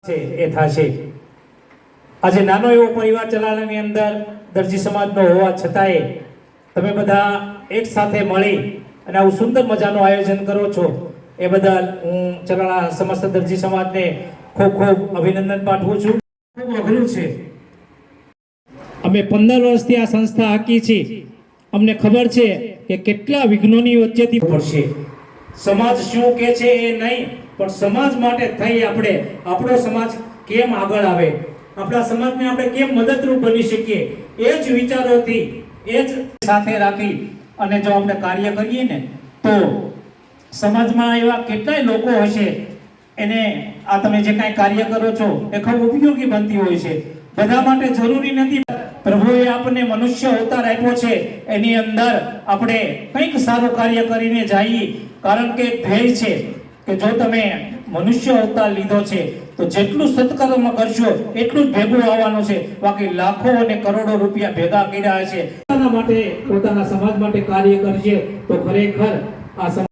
એ થશે। આજે નાનો એવો પરિવાર ચલાવવાની અંદર દરજી સમાજનો હોવા છતાંય તમે બધા એક સાથે મળી અને આવું સુંદર મજાનું આયોજન કરો છો એ બદલ હું ચલાળા સમસ્ત દરજી સમાજને ખૂબ ખૂબ અભિનંદન પાઠવું છું। ખૂબ અઘરું છે। અમે 15 વર્ષથી આ સંસ્થા હાકી છે। અમને ખબર છે કે કેટલા વિઘ્નોની વચ્ચેથી પડશે। સમાજ શું કહે છે એ નહીં, પણ સમાજ માટે થઈ આપણે આપણો સમાજ કેમ આગળ આવે, આપણા સમાજને આપણે કેમ મદદરૂપ બની શકીએ, એ જ વિચારોથી એ જ સાથે રાખી અને જો આપણે કાર્ય કરીએ ને તો સમાજમાં એવા કેટલાય લોકો હશે એને આ તમે જે કાંઈ કાર્ય કરો છો એ ખૂબ ઉપયોગી બનતી હોય છે। બધા માટે જરૂરી નથી। પ્રભુએ આપણને મનુષ્ય અવતાર આપ્યો છે, એની અંદર આપણે કંઈક સારું કાર્ય કરીને જઈએ, કારણ કે ધ્યેય છે કે જો તમે મનુષ્ય અવતાર લીધો છે તો જેટલું સત્કર્મ કરશો એટલું જ ભેગું આવવાનું છે। બાકી લાખો અને કરોડો રૂપિયા ભેગા કર્યા છે, પોતાના માટે પોતાના સમાજ માટે કાર્ય કરશે તો ખરેખર આ